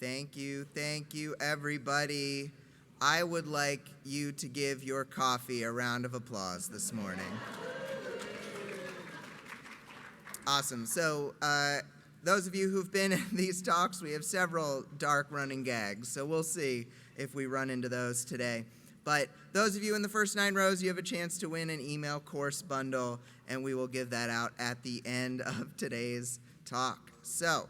Thank you, everybody. I would like you to give your coffee a round of applause this morning. Awesome. So, those of you who've been in these talks, we have several dark running gags, so we'll see if we run into those today. But those of you in the first 9 rows, you have a chance to win an email course bundle, and we will give that out at the end of today's talk. So,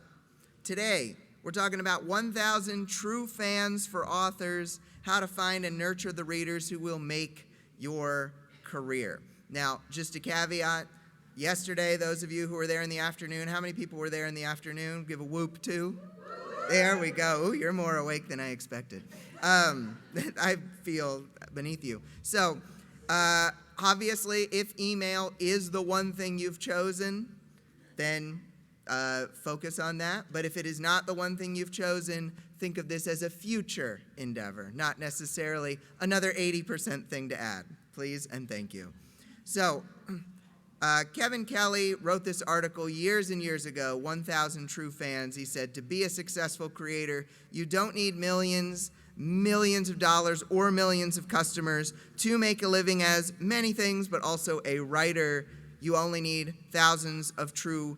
today, we're talking about 1,000 true fans for authors, how to find and nurture the readers who will make your career. Now, just a caveat, yesterday, those of you who were there in the afternoon, how many people were there in the afternoon? Give a whoop to. There we go. Ooh, you're more awake than I expected. I feel beneath you. So, obviously, if email is the one thing you've chosen, then focus on that. But if it is not the one thing you've chosen, think of this as a future endeavor, not necessarily another 80% thing to add. Please and thank you. So, Kevin Kelly wrote this article years and years ago, 1,000 True Fans. He said, to be a successful creator, you don't need millions of dollars or millions of customers to make a living as many things, but also a writer. You only need thousands of true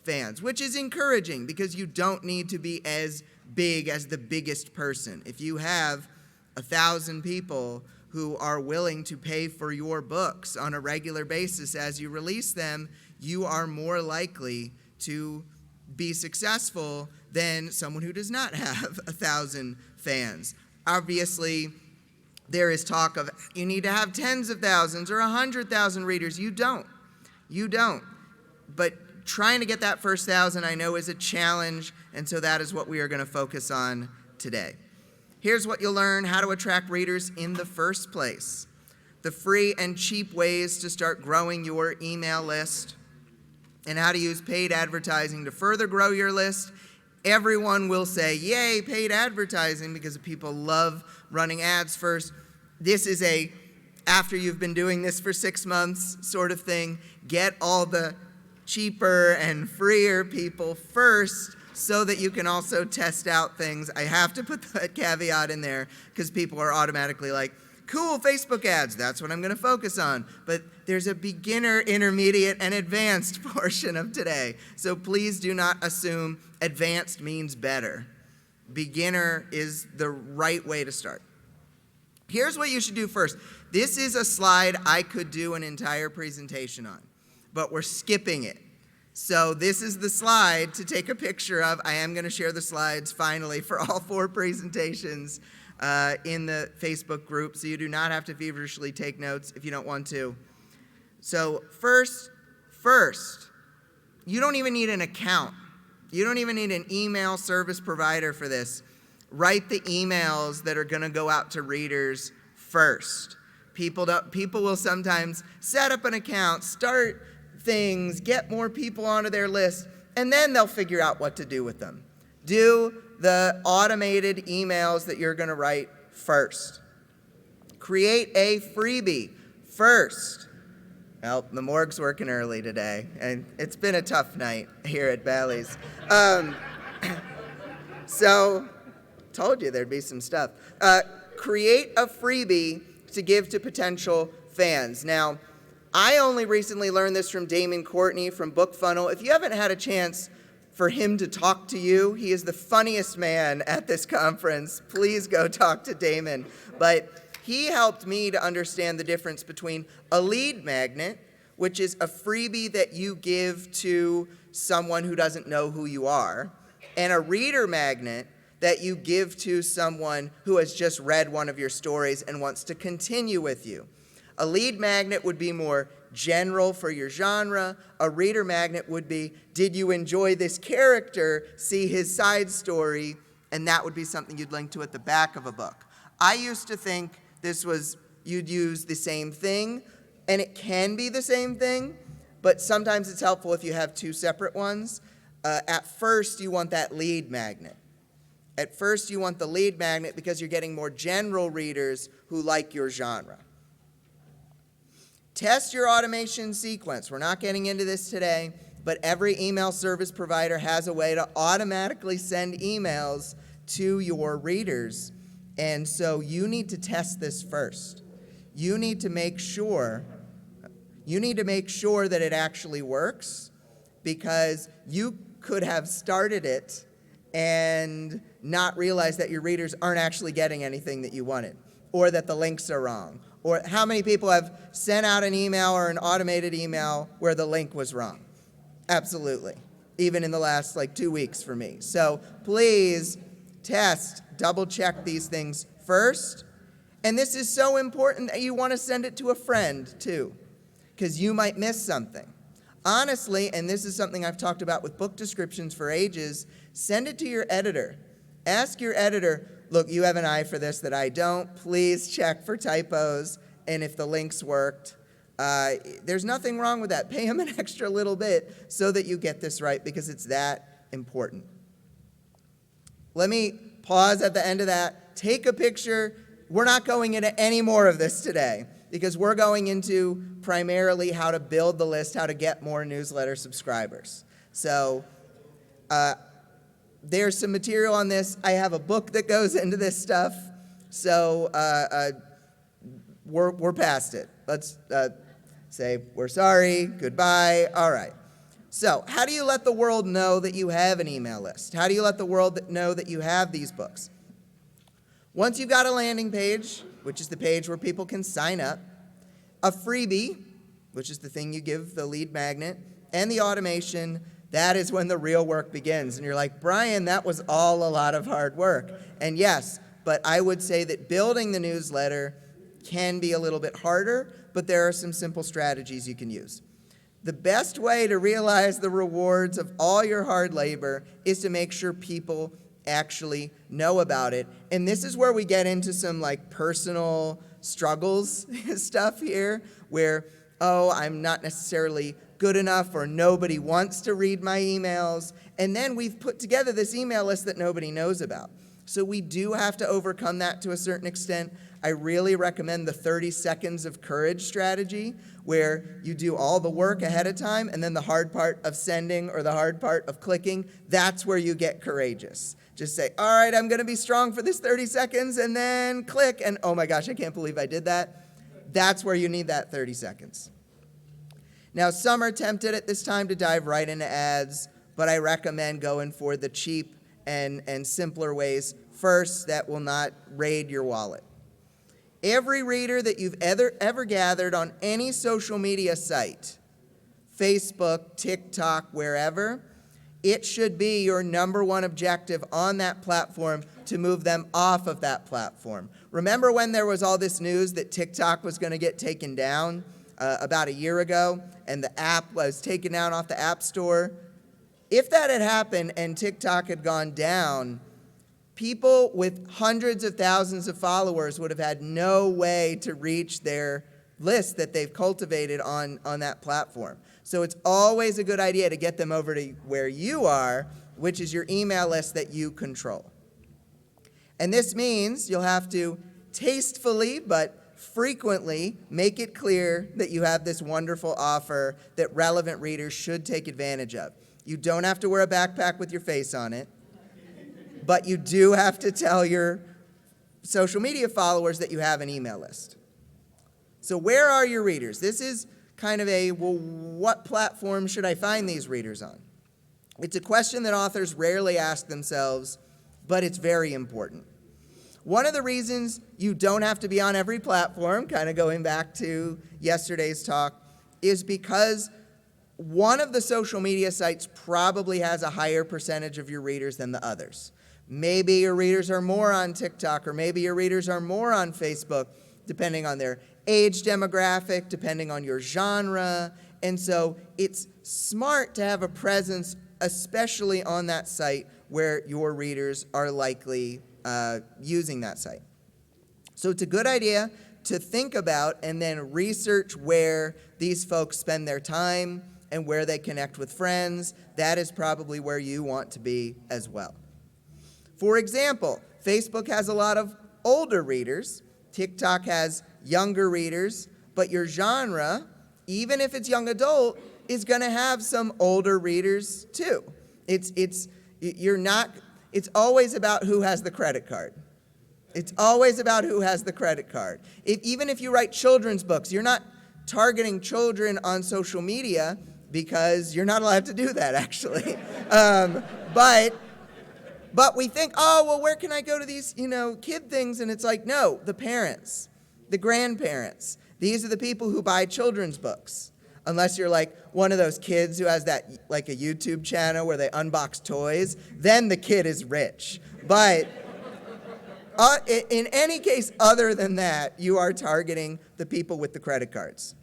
fans, which is encouraging because you don't need to be as big as the biggest person. If you have 1,000 people who are willing to pay for your books on a regular basis as you release them, you are more likely to be successful than someone who does not have 1,000 fans. Obviously, there is talk of you need to have tens of thousands or 100,000 readers. You don't. But trying to get that first 1,000, I know, is a challenge, and so that is what we are going to focus on today. Here's what you'll learn: how to attract readers in the first place, the free and cheap ways to start growing your email list, and how to use paid advertising to further grow your list. Everyone will say, yay, paid advertising, because people love running ads first. This is a after you've been doing this for 6 months sort of thing. Get all the cheaper and freer people first so that you can also test out things. I have to put that caveat in there because people are automatically like, cool, Facebook ads, that's what I'm going to focus on. But there's a beginner, intermediate, and advanced portion of today. So please do not assume advanced means better. Beginner is the right way to start. Here's what you should do first. This is a slide I could do an entire presentation on, but we're skipping it. So this is the slide to take a picture of. I am going to share the slides finally for all 4 presentations in the Facebook group, so you do not have to feverishly take notes if you don't want to. So first, you don't even need an account. You don't even need an email service provider for this. Write the emails that are going to go out to readers first. People will sometimes set up an account, start things, get more people onto their list, and then they'll figure out what to do with them. Do the automated emails that you're going to write first. Create a freebie first. Well, the morgue's working early today, and it's been a tough night here at Bally's. So, told you there'd be some stuff. Create a freebie to give to potential fans. Now, I only recently learned this from Damon Courtney from BookFunnel. If you haven't had a chance for him to talk to you, he is the funniest man at this conference. Please go talk to Damon. But he helped me to understand the difference between a lead magnet, which is a freebie that you give to someone who doesn't know who you are, and a reader magnet that you give to someone who has just read one of your stories and wants to continue with you. A lead magnet would be more general for your genre. A reader magnet would be, did you enjoy this character? See his side story, and that would be something you'd link to at the back of a book. I used to think you'd use the same thing, and it can be the same thing, but sometimes it's helpful if you have 2 separate ones. At first, you want that lead magnet. At first, you want the lead magnet because you're getting more general readers who like your genre. Test your automation sequence. We're not getting into this today, but every email service provider has a way to automatically send emails to your readers. And so you need to test this first. You need to make sure that it actually works, because you could have started it and not realize that your readers aren't actually getting anything that you wanted, or that the links are wrong. Or how many people have sent out an email or an automated email where the link was wrong? Absolutely. Even in the last 2 weeks for me. So please test, double check these things first. And this is so important that you want to send it to a friend too, because you might miss something. Honestly, and this is something I've talked about with book descriptions for ages, send it to your editor. Ask your editor, look, you have an eye for this that I don't. Please check for typos and if the links worked. There's nothing wrong with that. Pay them an extra little bit so that you get this right, because it's that important. Let me pause at the end of that. Take a picture. We're not going into any more of this today, because we're going into primarily how to build the list, how to get more newsletter subscribers. So there's some material on this. I have a book that goes into this stuff. So we're past it. Let's say we're sorry, goodbye. All right. So how do you let the world know that you have an email list? How do you let the world know that you have these books? Once you've got a landing page, which is the page where people can sign up, a freebie, which is the thing you give the lead magnet, and the automation, that is when the real work begins. And you're like, Bryan, that was all a lot of hard work. And yes, but I would say that building the newsletter can be a little bit harder, but there are some simple strategies you can use. The best way to realize the rewards of all your hard labor is to make sure people actually know about it. And this is where we get into some personal struggles stuff here, where, oh, I'm not necessarily good enough, or nobody wants to read my emails. And then we've put together this email list that nobody knows about. So we do have to overcome that to a certain extent. I really recommend the 30 seconds of courage strategy, where you do all the work ahead of time, and then the hard part of sending or the hard part of clicking, that's where you get courageous. Just say, all right, I'm going to be strong for this 30 seconds, and then click, and oh my gosh, I can't believe I did that. That's where you need that 30 seconds. Now, some are tempted at this time to dive right into ads, but I recommend going for the cheap and simpler ways first that will not raid your wallet. Every reader that you've ever gathered on any social media site, Facebook, TikTok, wherever, it should be your number one objective on that platform to move them off of that platform. Remember when there was all this news that TikTok was going to get taken down about a year ago, and the app was taken down off the App Store? If that had happened and TikTok had gone down, people with hundreds of thousands of followers would have had no way to reach their list that they've cultivated on that platform. So it's always a good idea to get them over to where you are, which is your email list that you control. And this means you'll have to tastefully but frequently make it clear that you have this wonderful offer that relevant readers should take advantage of. You don't have to wear a backpack with your face on it, but you do have to tell your social media followers that you have an email list. So where are your readers? This is kind of what platform should I find these readers on? It's a question that authors rarely ask themselves, but it's very important. One of the reasons you don't have to be on every platform, kind of going back to yesterday's talk, is because one of the social media sites probably has a higher percentage of your readers than the others. Maybe your readers are more on TikTok, or maybe your readers are more on Facebook, depending on their age demographic, depending on your genre. And so it's smart to have a presence, especially on that site where your readers are likely using that site. So it's a good idea to think about and then research where these folks spend their time and where they connect with friends. That is probably where you want to be as well. For example, Facebook has a lot of older readers. TikTok has younger readers, but your genre, even if it's young adult, is going to have some older readers too. it's always about who has the credit card. It's always about who has the credit card. Even if you write children's books, you're not targeting children on social media because you're not allowed to do that, actually. But we think, oh, well, where can I go to these, kid things? And it's like, no, the parents, the grandparents. These are the people who buy children's books. Unless you're like one of those kids who has that, like a YouTube channel where they unbox toys, then the kid is rich. But in any case other than that, you are targeting the people with the credit cards.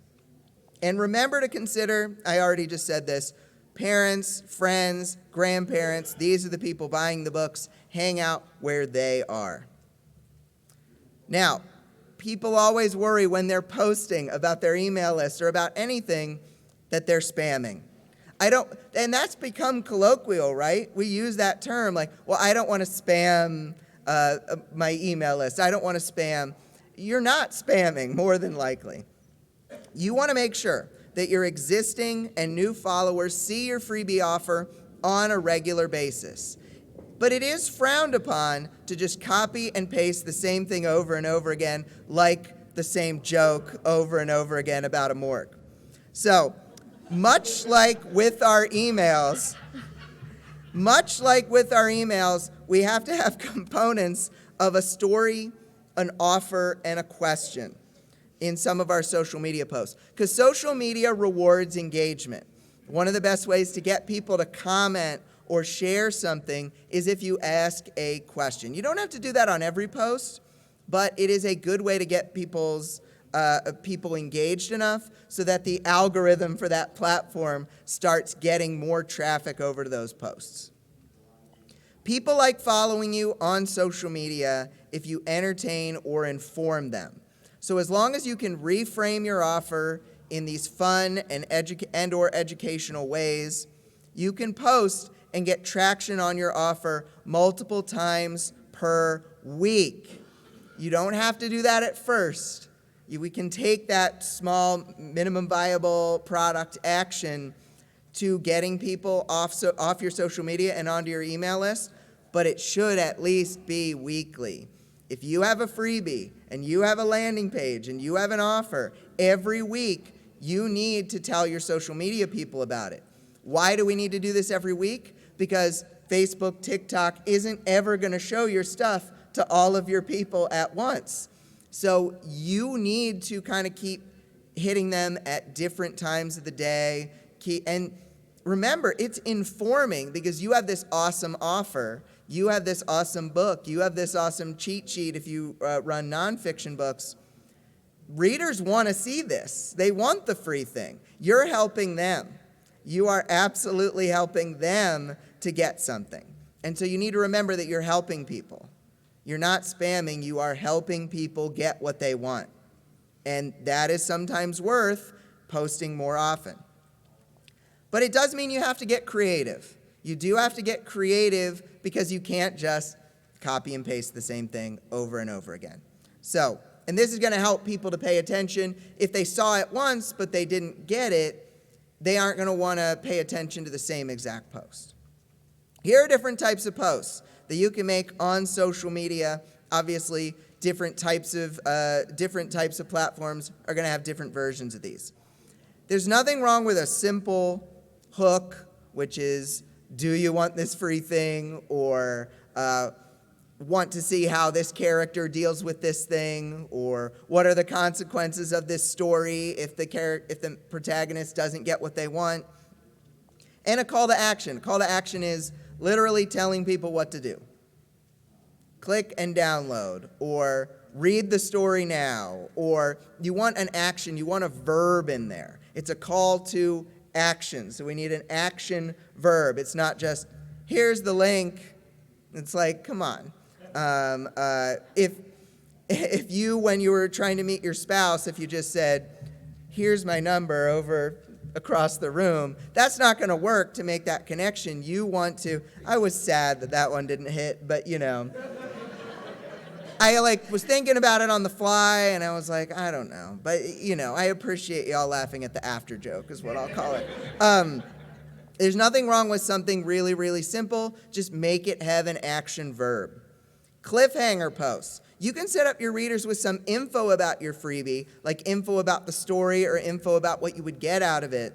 And remember to consider, I already just said this, parents, friends, grandparents, these are the people buying the books. Hang out where they are. Now, people always worry when they're posting about their email list or about anything that they're spamming. And that's become colloquial, right? We use that term like, well, I don't want to spam my email list. I don't want to spam. You're not spamming, more than likely. You want to make sure that your existing and new followers see your freebie offer on a regular basis. But it is frowned upon to just copy and paste the same thing over and over again, like the same joke over and over again about a morgue. So, much like with our emails, we have to have components of a story, an offer, and a question in some of our social media posts. Because social media rewards engagement. One of the best ways to get people to comment or share something is if you ask a question. You don't have to do that on every post, but it is a good way to get people engaged enough so that the algorithm for that platform starts getting more traffic over to those posts. People like following you on social media if you entertain or inform them. So as long as you can reframe your offer in these fun and or educational ways, you can post and get traction on your offer multiple times per week. You don't have to do that at first. We can take that small minimum viable product action to getting people off your social media and onto your email list, but it should at least be weekly. If you have a freebie and you have a landing page and you have an offer, every week you need to tell your social media people about it. Why do we need to do this every week? Because Facebook, TikTok isn't ever going to show your stuff to all of your people at once. So you need to kind of keep hitting them at different times of the day. And remember, it's informing because you have this awesome offer. You have this awesome book. You have this awesome cheat sheet if you run nonfiction books. Readers want to see this. They want the free thing. You're helping them. You are absolutely helping them to get something. And so you need to remember that you're helping people. You're not spamming. You are helping people get what they want. And that is sometimes worth posting more often. But it does mean you have to get creative. You do have to get creative because you can't just copy and paste the same thing over and over again. So, and this is going to help people to pay attention. If they saw it once but they didn't get it, they aren't going to want to pay attention to the same exact post. Here are different types of posts that you can make on social media. Obviously, different types of platforms are going to have different versions of these. There's nothing wrong with a simple hook, which is, do you want this free thing? Or want to see how this character deals with this thing? Or what are the consequences of this story if the protagonist doesn't get what they want? And a call to action. Call to action is literally telling people what to do. Click and download, or read the story now, or you want an action, you want a verb in there. It's a call to action, so we need an action verb. It's not just, here's the link. It's like, come on. If you, when you were trying to meet your spouse, if you just said, here's my number over across the room, that's not going to work to make that connection. You want to, I was sad that one didn't hit, but I was thinking about it on the fly, and I was like, I don't know. But, I appreciate y'all laughing at the after joke is what I'll call it. There's nothing wrong with something really, really simple. Just make it have an action verb. Cliffhanger posts. You can set up your readers with some info about your freebie, like info about the story or info about what you would get out of it,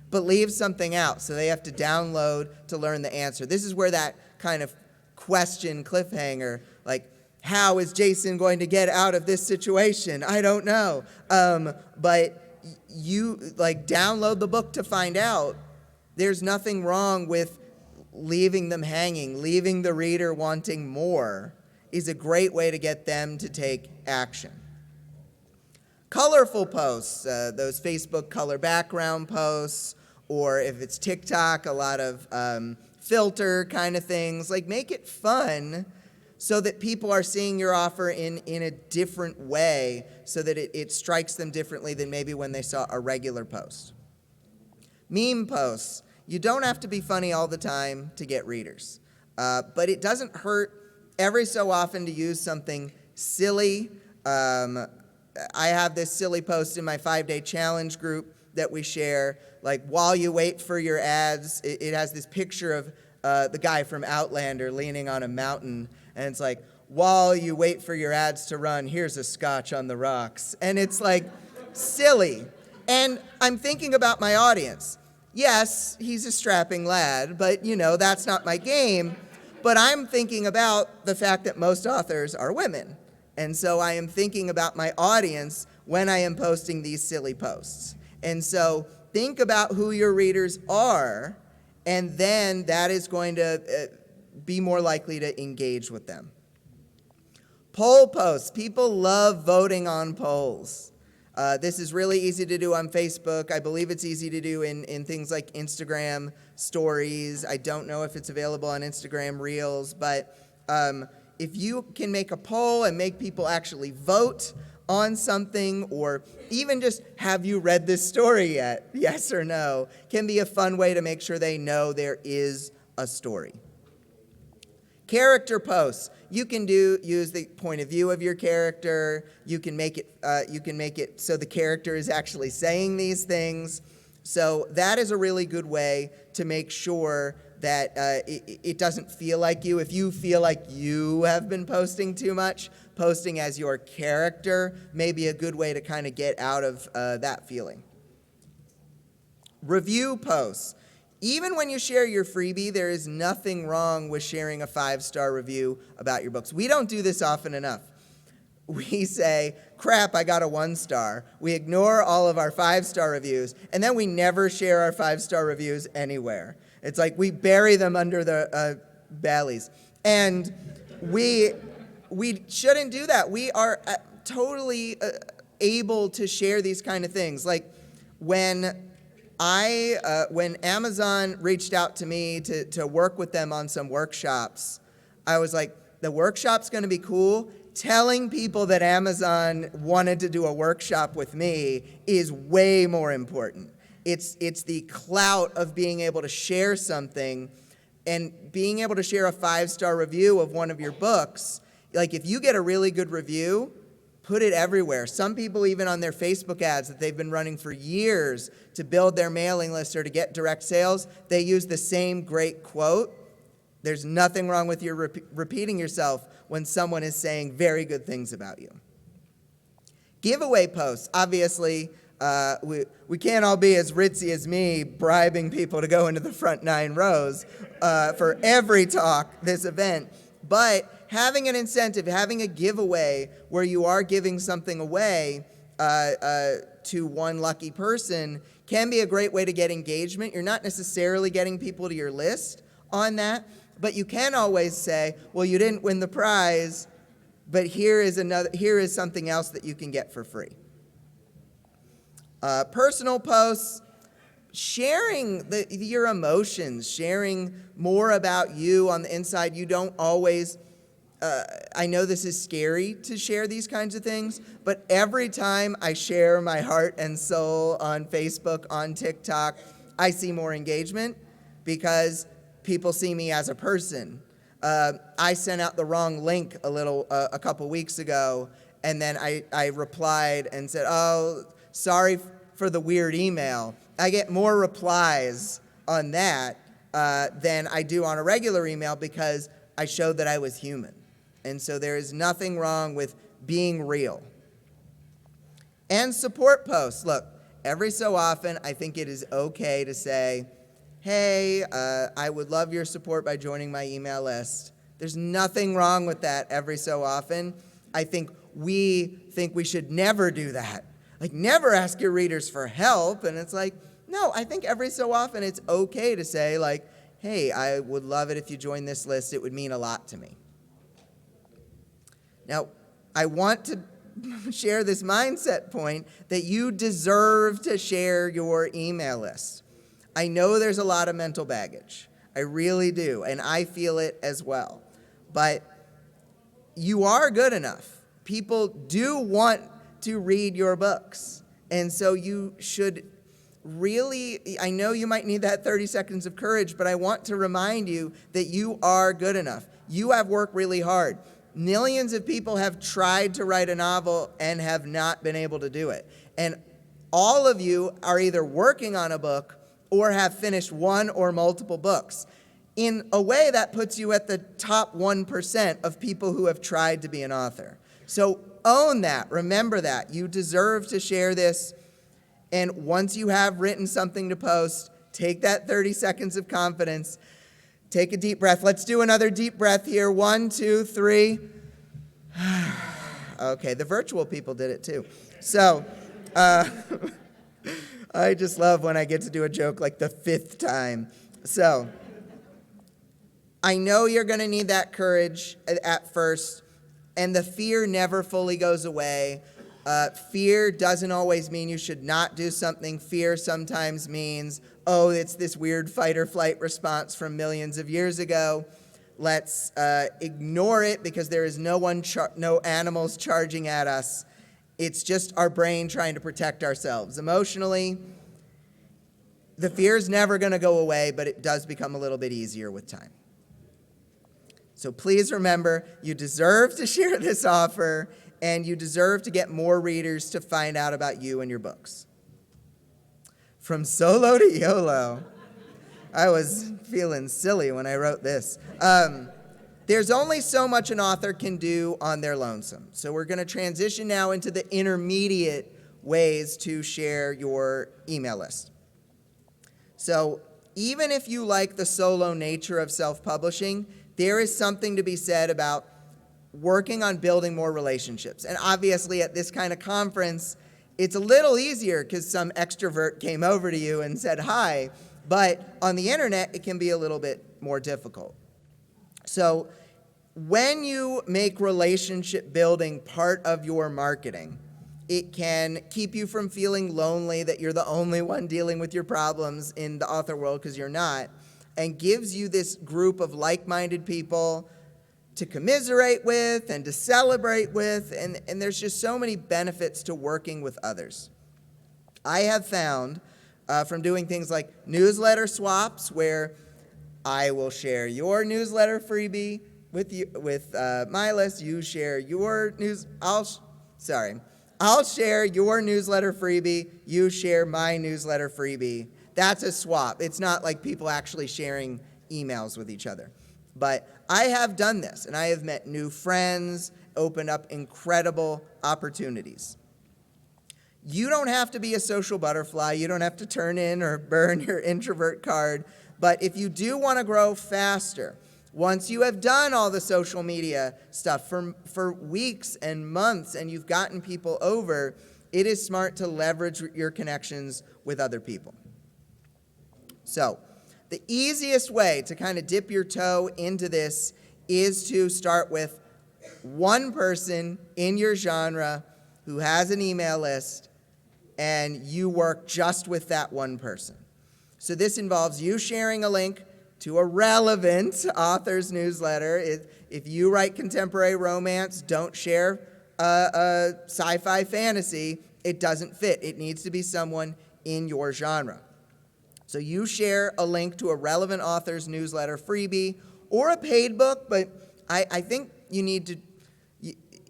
but leave something out so they have to download to learn the answer. This is where that kind of question cliffhanger, like, how is Jason going to get out of this situation? I don't know. But you download the book to find out. There's nothing wrong with leaving them hanging, leaving the reader wanting more is a great way to get them to take action. Colorful posts, those Facebook color background posts, or if it's TikTok, a lot of filter kind of things. Make it fun so that people are seeing your offer in a different way so that it strikes them differently than maybe when they saw a regular post. Meme posts. You don't have to be funny all the time to get readers, but it doesn't hurt every so often to use something silly. I have this silly post in my 5-day challenge group that we share, while you wait for your ads, it has this picture of the guy from Outlander leaning on a mountain, and it's while you wait for your ads to run, here's a scotch on the rocks. And it's silly. And I'm thinking about my audience. Yes, he's a strapping lad, but that's not my game. But I'm thinking about the fact that most authors are women. And so I am thinking about my audience when I am posting these silly posts. And so think about who your readers are, and then that is going to be more likely to engage with them. Poll posts. People love voting on polls. This is really easy to do on Facebook. I believe it's easy to do in things like Instagram stories. I don't know if it's available on Instagram Reels, but if you can make a poll and make people actually vote on something, or even just, have you read this story yet? Yes or no, can be a fun way to make sure they know there is a story. Character posts. You can use the point of view of your character. You can make it so the character is actually saying these things. So that is a really good way to make sure that it doesn't feel like you. If you feel like you have been posting too much, posting as your character may be a good way to kind of get out of that feeling. Review posts. Even when you share your freebie, there is nothing wrong with sharing a 5-star review about your books. We don't do this often enough. We say, crap, I got a 1-star. We ignore all of our 5-star reviews, and then we never share our 5-star reviews anywhere. It's we bury them under the bellies. And we shouldn't do that. We are totally able to share these kind of things. When Amazon reached out to me to work with them on some workshops, I was the workshop's going to be cool. Telling people that Amazon wanted to do a workshop with me is way more important. It's the clout of being able to share something and being able to share a 5-star review of one of your books. If you get a really good review, put it everywhere. Some people, even on their Facebook ads that they've been running for years to build their mailing list or to get direct sales, they use the same great quote. There's nothing wrong with you repeating yourself when someone is saying very good things about you. Giveaway posts. Obviously, we can't all be as ritzy as me, bribing people to go into the front 9 rows for every talk this event. But having an incentive, having a giveaway where you are giving something away to one lucky person can be a great way to get engagement. You're not necessarily getting people to your list on that, but you can always say, well, you didn't win the prize, but here is something else that you can get for free. Personal posts, sharing your emotions, sharing more about you on the inside. You don't always, I know this is scary to share these kinds of things, but every time I share my heart and soul on Facebook, on TikTok, I see more engagement because people see me as a person. I sent out the wrong link a couple weeks ago, and then I replied and said, oh, sorry for the weird email. I get more replies on that than I do on a regular email because I showed that I was human. And so there is nothing wrong with being real. And support posts. Look, every so often, I think it is okay to say, hey, I would love your support by joining my email list. There's nothing wrong with that every so often. I think we should never do that. Like, never ask your readers for help. And it's like, no, I think every so often it's okay to say, like, hey, I would love it if you join this list. It would mean a lot to me. Now, I want to share this mindset point that you deserve to share your email list. I know there's a lot of mental baggage. I really do, and I feel it as well. But you are good enough. People do want to read your books, and so you should really, I know you might need that 30 seconds of courage, but I want to remind you that you are good enough. You have worked really hard. Millions of people have tried to write a novel and have not been able to do it. And all of you are either working on a book or have finished one or multiple books. In a way, that puts you at the top 1% of people who have tried to be an author. So own that. Remember that. You deserve to share this. And once you have written something to post, take that 30 seconds of confidence. Take a deep breath. Let's do another deep breath here. 1, 2, 3. Okay, the virtual people did it too. So, I just love when I get to do a joke like the 5th time. So, I know you're going to need that courage at first, and the fear never fully goes away. Fear doesn't always mean you should not do something. Fear sometimes means, oh, it's this weird fight or flight response from millions of years ago. Let's ignore it because there is no animals charging at us. It's just our brain trying to protect ourselves. Emotionally, the fear is never going to go away, but it does become a little bit easier with time. So please remember, you deserve to share this offer, and you deserve to get more readers to find out about you and your books. From solo to YOLO. I was feeling silly when I wrote this. There's only so much an author can do on their lonesome. So we're going to transition now into the intermediate ways to share your email list. So even if you like the solo nature of self-publishing, there is something to be said about working on building more relationships. And obviously at this kind of conference, it's a little easier because some extrovert came over to you and said hi, but on the internet, it can be a little bit more difficult. So when you make relationship building part of your marketing, it can keep you from feeling lonely, that you're the only one dealing with your problems in the author world, because you're not, and gives you this group of like-minded people to commiserate with and to celebrate with, and there's just so many benefits to working with others. I have found from doing things like newsletter swaps, where I will share your newsletter freebie with my list, you share your I'll share your newsletter freebie, you share my newsletter freebie. That's a swap. It's not like people actually sharing emails with each other. But I have done this, and I have met new friends, opened up incredible opportunities. You don't have to be a social butterfly. You don't have to turn in or burn your introvert card. But if you do want to grow faster, once you have done all the social media stuff for weeks and months and you've gotten people over, it is smart to leverage your connections with other people. So the easiest way to kind of dip your toe into this is to start with one person in your genre who has an email list, and you work just with that one person. So this involves you sharing a link to a relevant author's newsletter. If you write contemporary romance, don't share a sci-fi fantasy. It doesn't fit. It needs to be someone in your genre. So you share a link to a relevant author's newsletter freebie or a paid book, but I think you need to,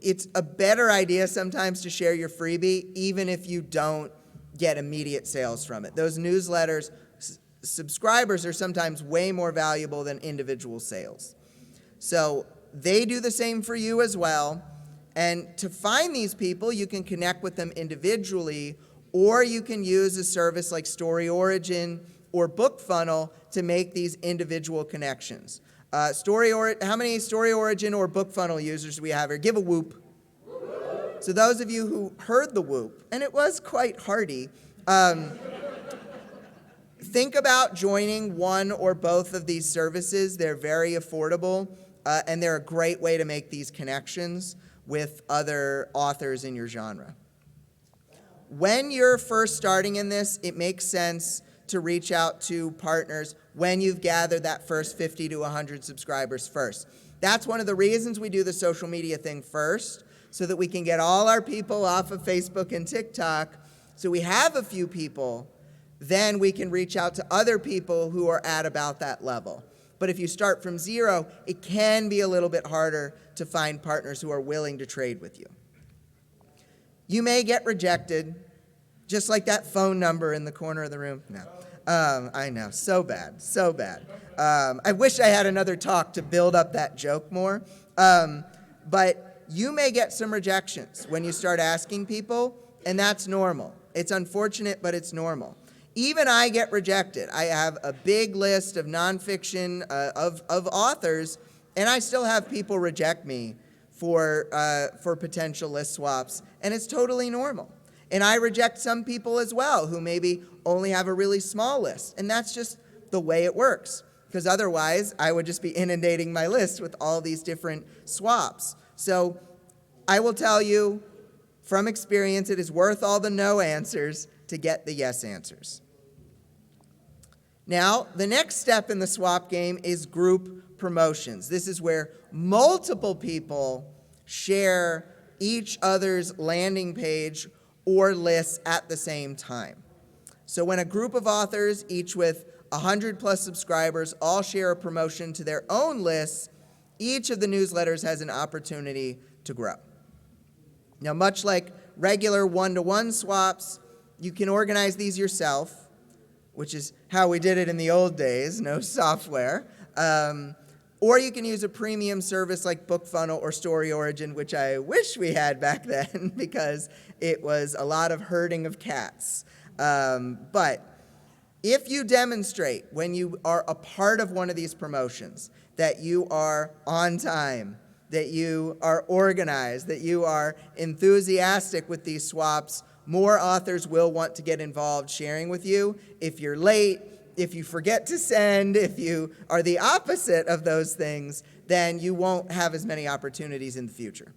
it's a better idea sometimes to share your freebie even if you don't get immediate sales from it. Those newsletters subscribers are sometimes way more valuable than individual sales. So they do the same for you as well. And to find these people, you can connect with them individually, or you can use a service like Story Origin or BookFunnel to make these individual connections. How many Story Origin or BookFunnel users do we have here? Give a whoop. So those of you who heard the whoop, and it was quite hearty, think about joining one or both of these services. They're very affordable, and they're a great way to make these connections with other authors in your genre. When you're first starting in this, it makes sense to reach out to partners when you've gathered that first 50 to 100 subscribers first. That's one of the reasons we do the social media thing first, so that we can get all our people off of Facebook and TikTok. So we have a few people, then we can reach out to other people who are at about that level. But if you start from zero, it can be a little bit harder to find partners who are willing to trade with you. You may get rejected, just like that phone number in the corner of the room. No, I know, so bad, so bad. I wish I had another talk to build up that joke more. But you may get some rejections when you start asking people, and that's normal. It's unfortunate, but it's normal. Even I get rejected. I have a big list of nonfiction of authors, and I still have people reject me for potential list swaps, and it's totally normal. And I reject some people as well who maybe only have a really small list, and that's just the way it works, because otherwise I would just be inundating my list with all these different swaps. So I will tell you from experience, it is worth all the no answers to get the yes answers. Now, the next step in the swap game is group promotions. This is where multiple people share each other's landing page or lists at the same time. So when a group of authors, each with 100 plus subscribers, all share a promotion to their own lists, each of the newsletters has an opportunity to grow. Now, much like regular one-to-one swaps, you can organize these yourself, which is how we did it in the old days, no software. Or you can use a premium service like BookFunnel or Story Origin, which I wish we had back then because it was a lot of herding of cats. But if you demonstrate when you are a part of one of these promotions that you are on time, that you are organized, that you are enthusiastic with these swaps, more authors will want to get involved sharing with you. If you're late, if you forget to send, if you are the opposite of those things, then you won't have as many opportunities in the future.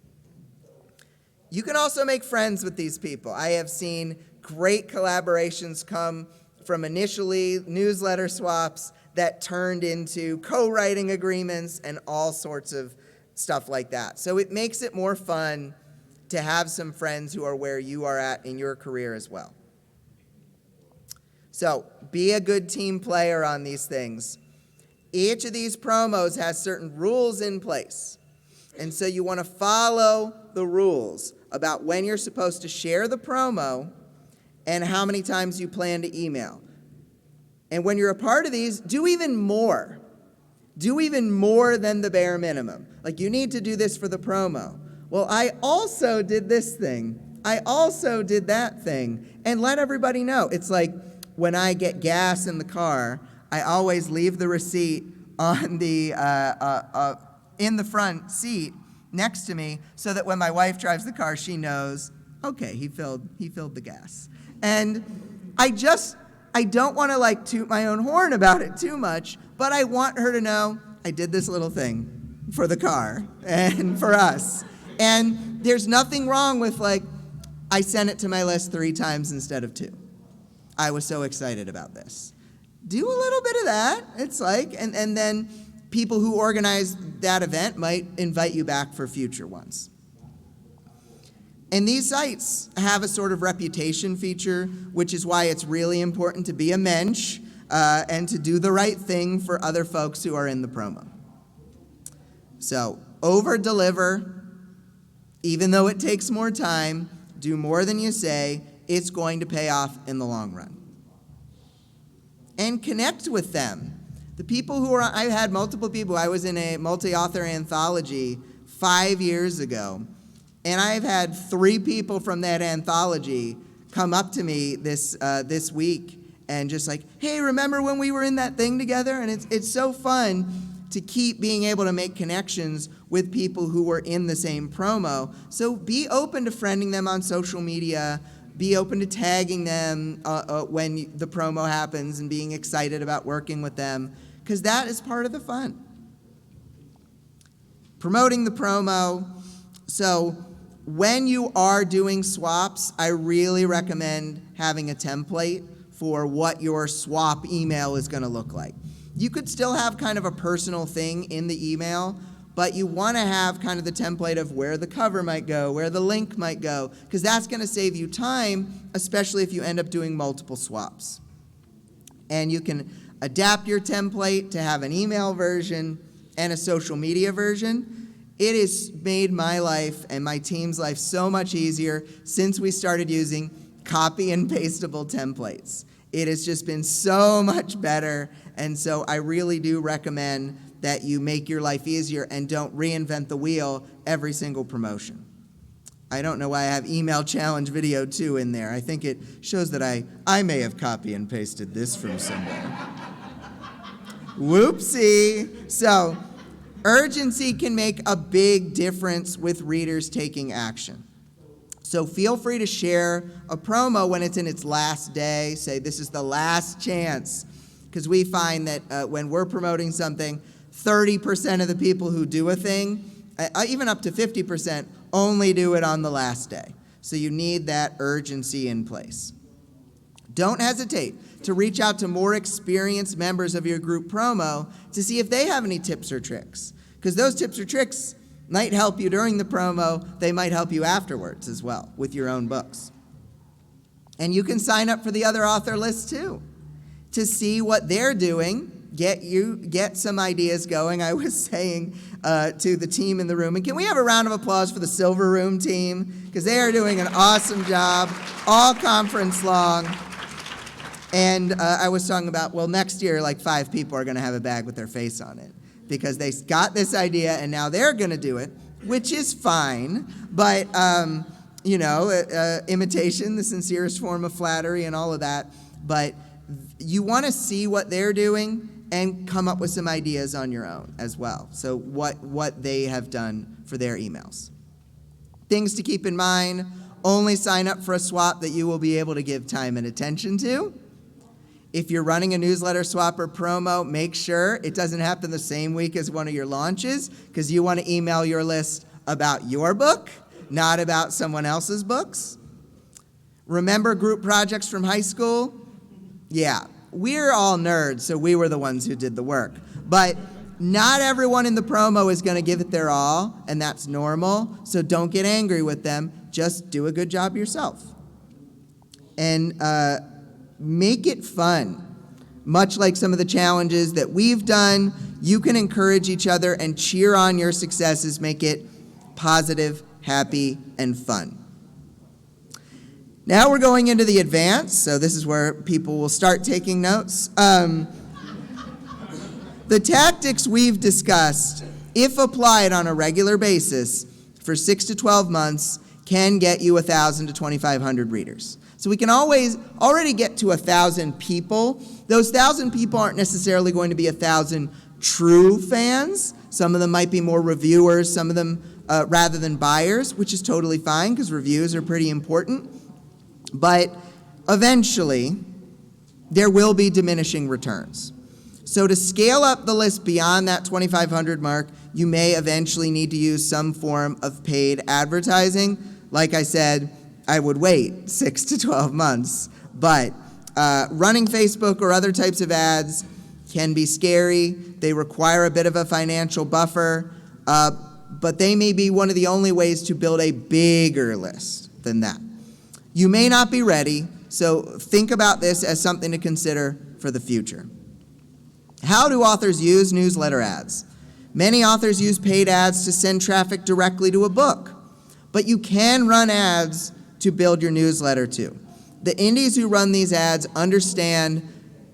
You can also make friends with these people. I have seen great collaborations come from initially newsletter swaps that turned into co-writing agreements and all sorts of stuff like that. So it makes it more fun to have some friends who are where you are at in your career as well. So be a good team player on these things. Each of these promos has certain rules in place. And so you want to follow the rules about when you're supposed to share the promo and how many times you plan to email. And when you're a part of these, do even more. Do even more than the bare minimum. Like, you need to do this for the promo. Well, I also did this thing. I also did that thing. And let everybody know. It's like when I get gas in the car, I always leave the receipt on the in the front seat next to me so that when my wife drives the car, she knows, okay, he filled the gas. And I don't want to like toot my own horn about it too much, but I want her to know I did this little thing for the car and for us. And there's nothing wrong with like, I sent it to my list 3 times instead of 2. I was so excited about this. Do a little bit of that. It's like, and then people who organize that event might invite you back for future ones. And these sites have a sort of reputation feature, which is why it's really important to be a mensch and to do the right thing for other folks who are in the promo. So over-deliver, even though it takes more time, do more than you say. It's going to pay off in the long run. and connect with them. The people who are, I've had multiple people, I was in a multi-author anthology 5 years ago, and I've had 3 people from that anthology come up to me this week and just like, hey, remember when we were in that thing together? And it's so fun to keep being able to make connections with people who were in the same promo. So be open to friending them on social media, be open to tagging them when the promo happens and being excited about working with them, because that is part of the fun. Promoting the promo. So when you are doing swaps, I really recommend having a template for what your swap email is going to look like. You could still have kind of a personal thing in the email, but you want to have kind of the template of where the cover might go, where the link might go, because that's going to save you time, especially if you end up doing multiple swaps. And you can adapt your template to have an email version and a social media version. It has made my life and my team's life so much easier since we started using copy and pastable templates. It has just been so much better, and so I really do recommend that you make your life easier and don't reinvent the wheel every single promotion. I don't know why I have email challenge video 2 in there. I think it shows that I may have copy and pasted this from somewhere. Whoopsie. So, urgency can make a big difference with readers taking action. So feel free to share a promo when it's in its last day. Say, this is the last chance. Because we find that when we're promoting something, 30% of the people who do a thing, even up to 50%, only do it on the last day. So you need that urgency in place. Don't hesitate to reach out to more experienced members of your group promo to see if they have any tips or tricks. Because those tips or tricks might help you during the promo, they might help you afterwards as well with your own books. And you can sign up for the other author list too, to see what they're doing, get some ideas going. I was saying to the team in the room, and can we have a round of applause for the Silver Room team? Because they are doing an awesome job, all conference long. And I was talking about, well, next year, like 5 people are going to have a bag with their face on it, because they got this idea and now they're going to do it, which is fine. But, imitation, the sincerest form of flattery and all of that. But you want to see what they're doing and come up with some ideas on your own as well. So what they have done for their emails. Things to keep in mind: only sign up for a swap that you will be able to give time and attention to. If you're running a newsletter swap or promo, make sure it doesn't happen the same week as one of your launches, because you want to email your list about your book, not about someone else's books. Remember group projects from high school? Yeah, we're all nerds, so we were the ones who did the work. But not everyone in the promo is going to give it their all, and that's normal, so don't get angry with them. Just do a good job yourself. And make it fun. Much like some of the challenges that we've done, you can encourage each other and cheer on your successes. Make it positive, happy, and fun. Now we're going into the advance, so this is where people will start taking notes. The tactics we've discussed, if applied on a regular basis for 6 to 12 months, can get you 1,000 to 2,500 readers. So we can already get to 1,000 people. Those 1,000 people aren't necessarily going to be 1,000 true fans. Some of them might be more reviewers, some of them rather than buyers, which is totally fine because reviews are pretty important. But eventually, there will be diminishing returns. So to scale up the list beyond that 2,500 mark, you may eventually need to use some form of paid advertising. Like I said, I would wait 6 to 12 months. But running Facebook or other types of ads can be scary. They require a bit of a financial buffer, but they may be one of the only ways to build a bigger list than that. You may not be ready, so think about this as something to consider for the future. How do authors use newsletter ads? Many authors use paid ads to send traffic directly to a book, but you can run ads to build your newsletter too. The indies who run these ads understand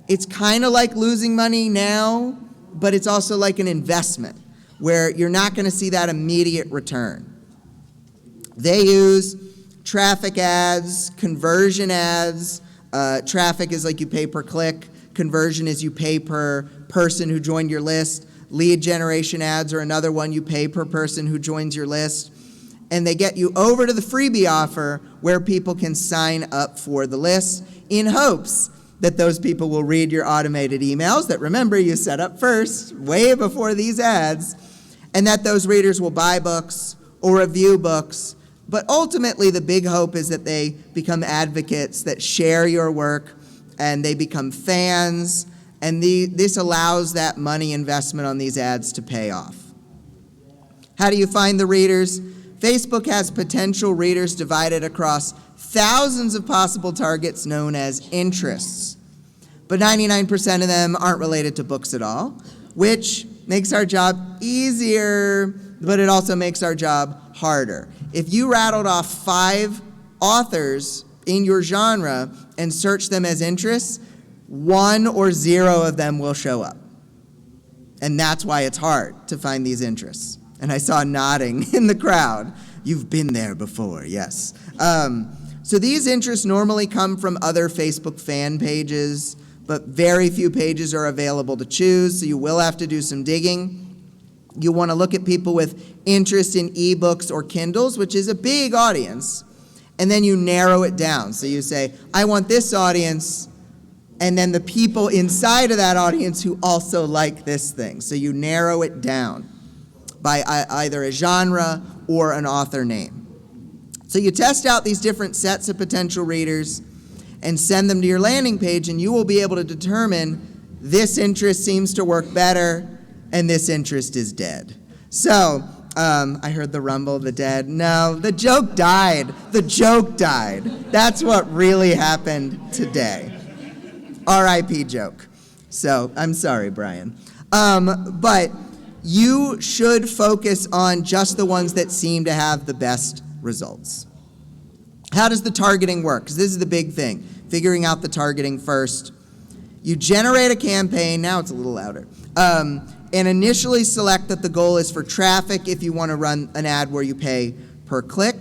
It's kind of like losing money now, but it's also like an investment where you're not going to see that immediate return. They use traffic ads, conversion ads. Traffic is like you pay per click. Conversion is you pay per person who joined your list. Lead generation ads are another one, you pay per person who joins your list. And they get you over to the freebie offer where people can sign up for the list in hopes that those people will read your automated emails that, remember, you set up first, way before these ads, and that those readers will buy books or review books. But ultimately, the big hope is that they become advocates that share your work and they become fans, and this allows that money investment on these ads to pay off. How do you find the readers? Facebook has potential readers divided across thousands of possible targets known as interests. But 99% of them aren't related to books at all, which makes our job easier, but it also makes our job harder. If you rattled off 5 authors in your genre and search them as interests, 1 or 0 of them will show up. And that's why it's hard to find these interests. And I saw nodding in the crowd. You've been there before, yes. So these interests normally come from other Facebook fan pages, but very few pages are available to choose, so you will have to do some digging. You want to look at people with interest in ebooks or Kindles, which is a big audience, and then you narrow it down. So you say, I want this audience, and then the people inside of that audience who also like this thing. So you narrow it down by either a genre or an author name. So you test out these different sets of potential readers and send them to your landing page, and you will be able to determine this interest seems to work better and this interest is dead. So I heard the rumble, the dead. No, the joke died. The joke died. That's what really happened today. R.I.P. joke. So I'm sorry, Bryan. But you should focus on just the ones that seem to have the best results. How does the targeting work? Because this is the big thing, figuring out the targeting first. You generate a campaign, now it's a little louder, and initially select that the goal is for traffic if you want to run an ad where you pay per click.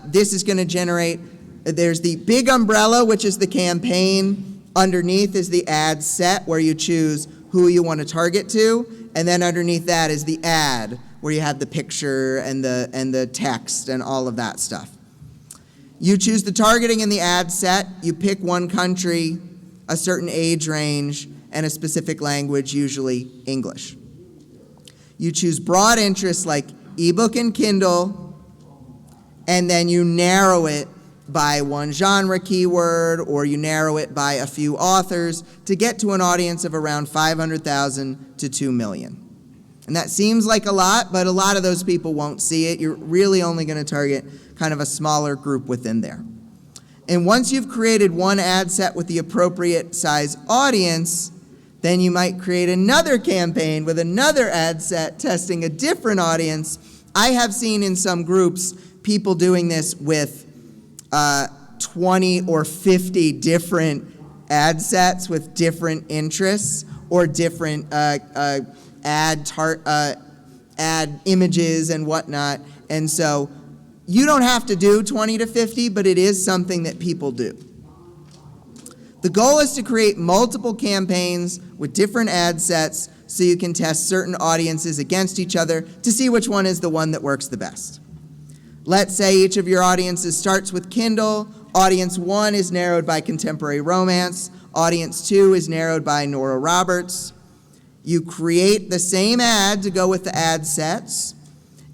This is going to generate, there's the big umbrella, which is the campaign. Underneath is the ad set where you choose who you want to target to. And then underneath that is the ad, where you have the picture and the text and all of that stuff. You choose the targeting in the ad set. You pick one country, a certain age range, and a specific language, usually English. You choose broad interests like ebook and Kindle, and then you narrow it by one genre keyword, or you narrow it by a few authors to get to an audience of around 500,000 to 2 million. And that seems like a lot, but a lot of those people won't see it. You're really only going to target kind of a smaller group within there. And once you've created one ad set with the appropriate size audience, then you might create another campaign with another ad set testing a different audience. I have seen in some groups people doing this with 20 or 50 different ad sets with different interests or different ad images and whatnot. And so you don't have to do 20 to 50, but it is something that people do. The goal is to create multiple campaigns with different ad sets so you can test certain audiences against each other to see which one is the one that works the best. Let's say each of your audiences starts with Kindle. Audience 1 is narrowed by contemporary romance. Audience 2 is narrowed by Nora Roberts. You create the same ad to go with the ad sets,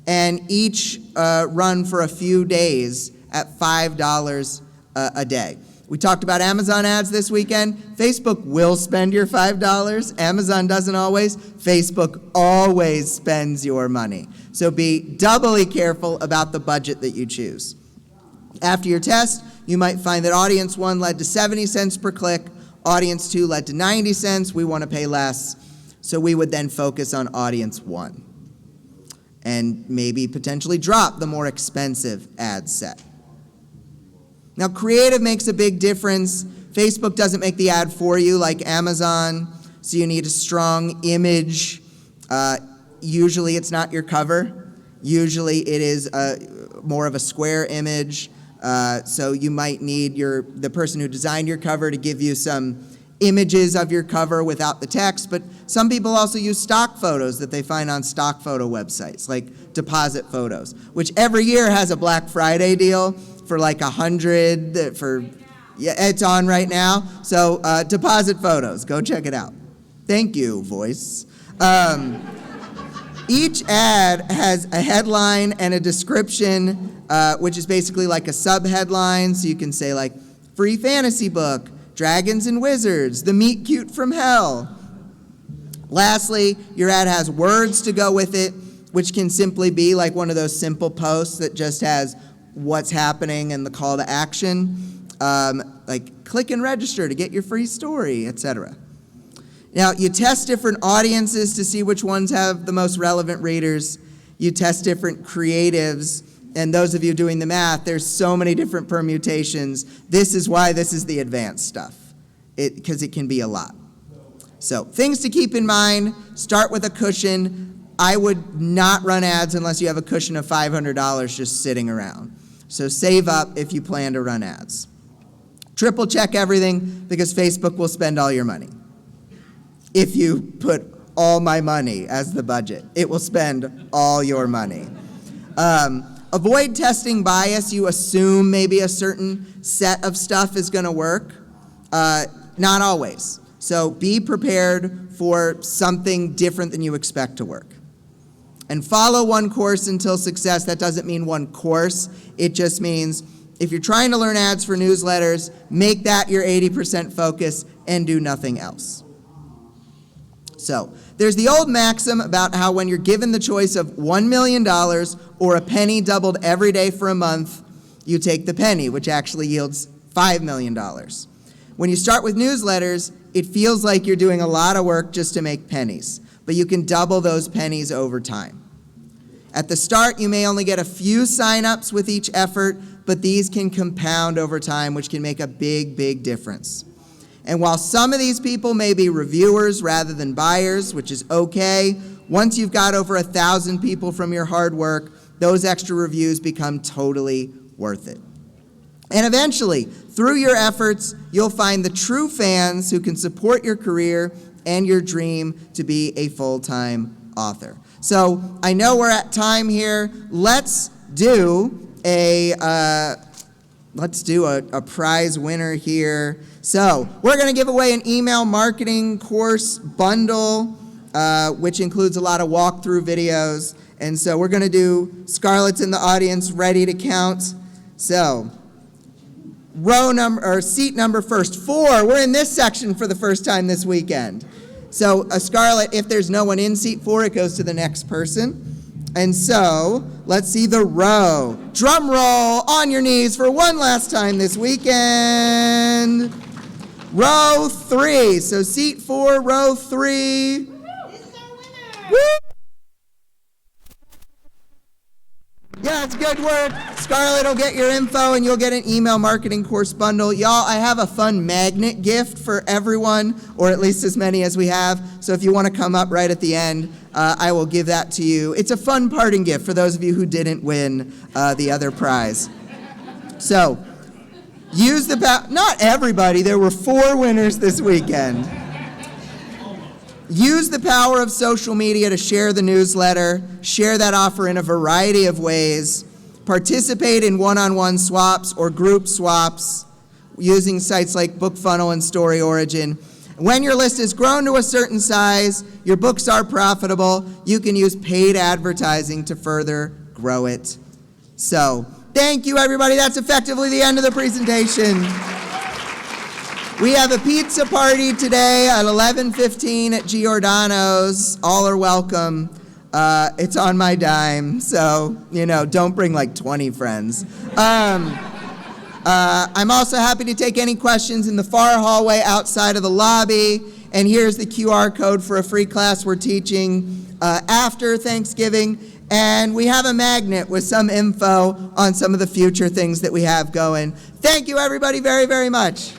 and each run for a few days at $5 a day. We talked about Amazon ads this weekend. Facebook will spend your $5. Amazon doesn't always. Facebook always spends your money. So be doubly careful about the budget that you choose. After your test, you might find that audience 1 led to 70 cents per click. Audience 2 led to 90 cents. We want to pay less. So we would then focus on audience 1 and maybe potentially drop the more expensive ad set. Now, creative makes a big difference. Facebook doesn't make the ad for you like Amazon, so you need a strong image. Usually it's not your cover. Usually it is more of a square image. So you might need the person who designed your cover to give you some images of your cover without the text, but some people also use stock photos that they find on stock photo websites, like Deposit Photos, which every year has a Black Friday deal for like $100 for, yeah, it's on right now. So Deposit Photos, go check it out. Thank you, voice. Each ad has a headline and a description, which is basically like a sub-headline. So you can say like, free fantasy book, Dragons and Wizards, the meet cute from hell. Lastly, your ad has words to go with it, which can simply be like one of those simple posts that just has what's happening and the call to action, like click and register to get your free story, etc. Now, you test different audiences to see which ones have the most relevant readers. You test different creatives. And those of you doing the math, there's so many different permutations. This is why this is the advanced stuff, because it can be a lot. So things to keep in mind, start with a cushion. I would not run ads unless you have a cushion of $500 just sitting around. So save up if you plan to run ads. Triple check everything, because Facebook will spend all your money. If you put all my money as the budget, it will spend all your money. Avoid testing bias. You assume maybe a certain set of stuff is going to work. Not always. So be prepared for something different than you expect to work. And follow one course until success. That doesn't mean one course. It just means if you're trying to learn ads for newsletters, make that your 80% focus and do nothing else. So there's the old maxim about how when you're given the choice of $1 million or a penny doubled every day for a month, you take the penny, which actually yields $5 million. When you start with newsletters, it feels like you're doing a lot of work just to make pennies, but you can double those pennies over time. At the start, you may only get a few signups with each effort, but these can compound over time, which can make a big, big difference. And while some of these people may be reviewers rather than buyers, which is okay, once you've got over 1,000 people from your hard work, those extra reviews become totally worth it. And eventually, through your efforts, you'll find the true fans who can support your career and your dream to be a full-time author. So I know we're at time here. Let's do a prize winner here. So we're going to give away an email marketing course bundle, which includes a lot of walkthrough videos. And so we're going to do, Scarlett's in the audience, ready to count. So seat number first, 4. We're in this section for the first time this weekend. So Scarlett, if there's no one in seat 4, it goes to the next person. And so let's see the row. Drum roll, on your knees for one last time this weekend. Row 3. So seat 4, row 3. This is our winner. Woo! Yeah, it's good work. Scarlett will get your info and you'll get an email marketing course bundle. Y'all, I have a fun magnet gift for everyone, or at least as many as we have. So if you want to come up right at the end, I will give that to you. It's a fun parting gift for those of you who didn't win the other prize. So use the not everybody. There were 4 winners this weekend. Use the power of social media to share the newsletter. Share that offer in a variety of ways. Participate in one-on-one swaps or group swaps using sites like BookFunnel and Story Origin. When your list has grown to a certain size, your books are profitable, you can use paid advertising to further grow it. So, thank you, everybody. That's effectively the end of the presentation. We have a pizza party today at 11:15 at Giordano's. All are welcome. It's on my dime, so, don't bring like 20 friends. I'm also happy to take any questions in the far hallway outside of the lobby. And here's the QR code for a free class we're teaching after Thanksgiving. And we have a magnet with some info on some of the future things that we have going. Thank you, everybody, very, very much.